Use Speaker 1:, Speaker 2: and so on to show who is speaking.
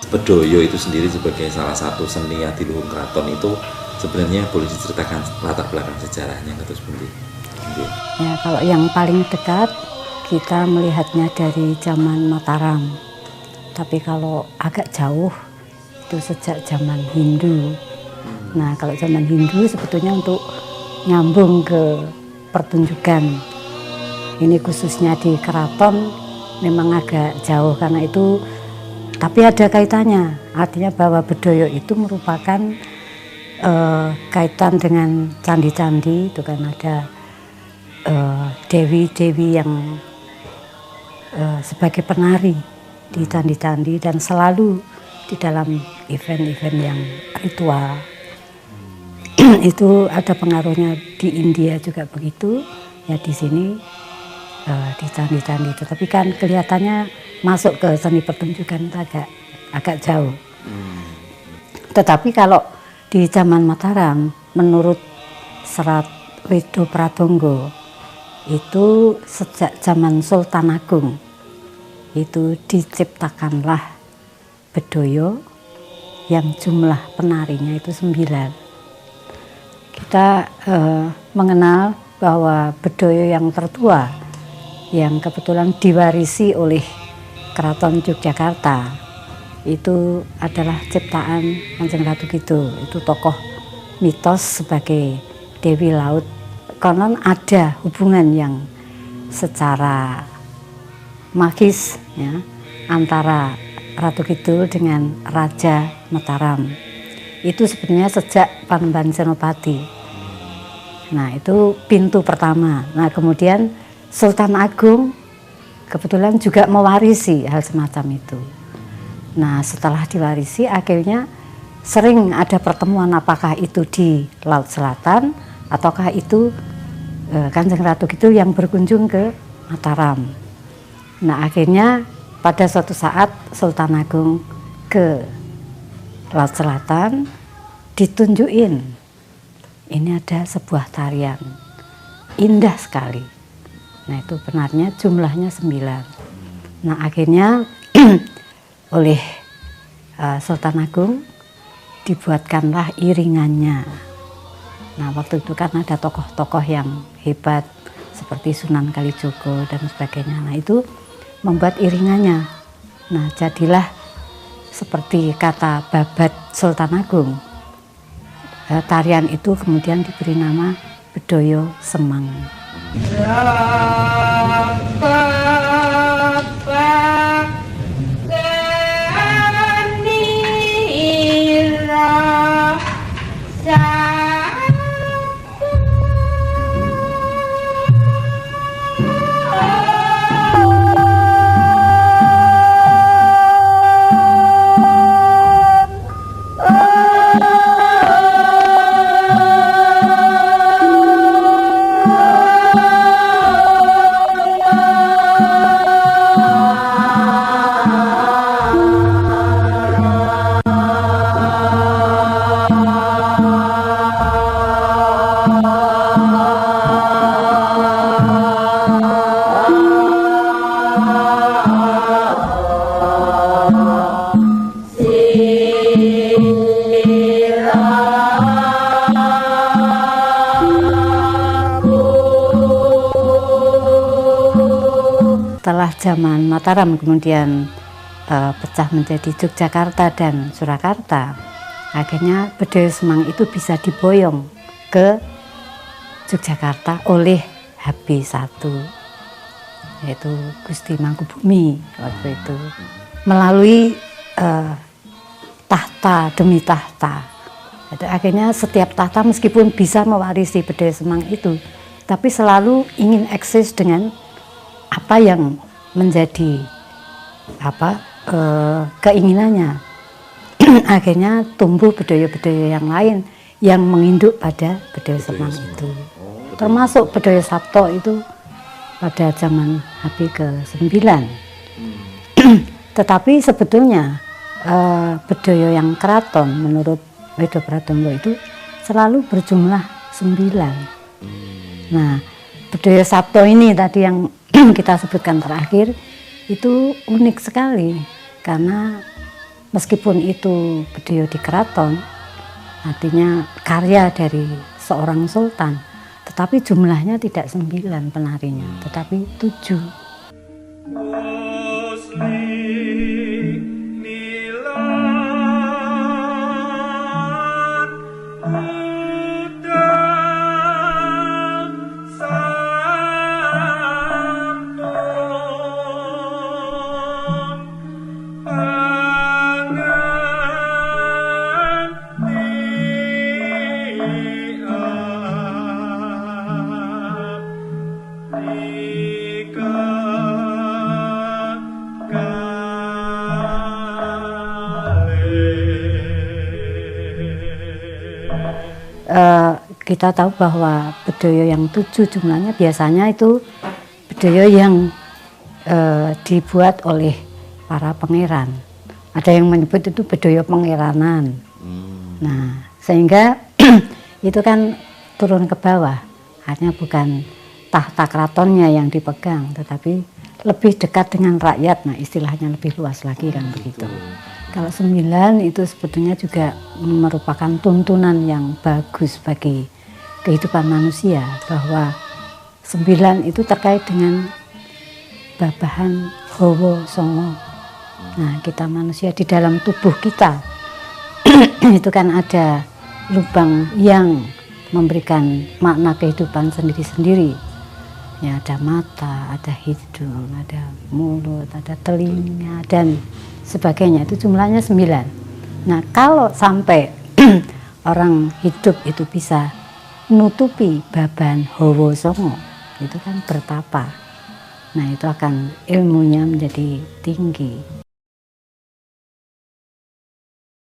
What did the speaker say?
Speaker 1: Bedoyo itu sendiri sebagai salah satu seni yang di luhur keraton itu sebenarnya boleh diceritakan latar belakang sejarahnya terus Bundi.
Speaker 2: Ya, kalau yang paling dekat kita melihatnya dari zaman Mataram. Tapi kalau agak jauh itu sejak zaman Hindu. Nah, kalau zaman Hindu sebetulnya untuk nyambung ke pertunjukan. Ini khususnya di keraton memang agak jauh karena itu, tapi ada kaitannya. Artinya bahwa Bedoyo itu merupakan kaitan dengan candi-candi, itu kan ada dewi-dewi yang sebagai penari di candi-candi dan selalu di dalam event-event yang ritual. Itu ada pengaruhnya di India juga begitu, ya di sini di candi-candi. Tetapi kan kelihatannya masuk ke seni pertunjukan itu agak jauh. Tetapi kalau di zaman Mataram, menurut Serat Wedo Pratonggo, itu sejak zaman Sultan Agung itu diciptakanlah Bedoyo yang jumlah penarinya itu 9. Kita mengenal bahwa Bedoyo yang tertua yang kebetulan diwarisi oleh Keraton Yogyakarta itu adalah ciptaan Kanjeng Ratu Kidul. Itu tokoh mitos sebagai Dewi Laut. Konon ada hubungan yang secara magis ya, antara Ratu Kidul dengan Raja Mataram. Itu sebenarnya sejak Panembahan Senopati. Nah, itu pintu pertama. Nah, kemudian Sultan Agung kebetulan juga mewarisi hal semacam itu. Nah, setelah diwarisi akhirnya sering ada pertemuan, apakah itu di Laut Selatan ataukah itu Kanjeng Ratu Kidul yang berkunjung ke Mataram. Nah, akhirnya pada suatu saat Sultan Agung ke Laut Selatan ditunjukin, ini ada sebuah tarian indah sekali. Nah, itu benarnya jumlahnya 9. Nah, akhirnya oleh Sultan Agung dibuatkanlah iringannya. Nah, waktu itu kan ada tokoh-tokoh yang hebat seperti Sunan Kalijogo dan sebagainya. Nah, itu membuat iringannya. Nah, jadilah seperti kata Babat Sultan Agung. Tarian itu kemudian diberi nama Bedoyo Semang. Setelah zaman Mataram kemudian pecah menjadi Yogyakarta dan Surakarta, akhirnya Bedoyo Semang itu bisa diboyong ke Yogyakarta oleh HB1, yaitu Gusti Mangkubumi waktu itu, melalui tahta demi tahta. Jadi, akhirnya setiap tahta meskipun bisa mewarisi Bedoyo Semang itu, tapi selalu ingin eksis dengan apa yang menjadi keinginannya. Akhirnya tumbuh Bedoyo-Bedoyo yang lain yang menginduk pada Bedoyo Semang itu. Termasuk Bedoyo Sabto itu pada zaman HB ke-9. Tetapi sebetulnya Bedoyo yang keraton menurut Wedo Pratonggo itu selalu berjumlah 9. Nah, Bedoyo Sabto ini tadi yang kita sebutkan terakhir itu unik sekali karena Meskipun itu Bedoyo di keraton, artinya karya dari seorang sultan, tetapi jumlahnya tidak 9 penarinya, tetapi 7. Kita tahu bahwa Bedoyo yang 7 jumlahnya biasanya itu Bedoyo yang dibuat oleh para pangeran. Ada yang menyebut itu Bedoyo pengeranan. Nah, sehingga itu kan turun ke bawah, hanya bukan tahta keratonnya yang dipegang, tetapi lebih dekat dengan rakyat. Nah, istilahnya lebih luas lagi kan begitu. Kalau 9 itu sebetulnya juga merupakan tuntunan yang bagus bagi kehidupan manusia, bahwa 9 itu terkait dengan babahan Hawa Songo. Nah, kita manusia di dalam tubuh kita itu kan ada lubang yang memberikan makna kehidupan sendiri-sendiri. Ya, ada mata, ada hidung, ada mulut, ada telinga, dan sebagainya. Itu jumlahnya 9. Nah, kalau sampai orang hidup itu bisa nutupi babahan Hawa Songo, itu kan bertapa. Nah, itu akan ilmunya menjadi tinggi.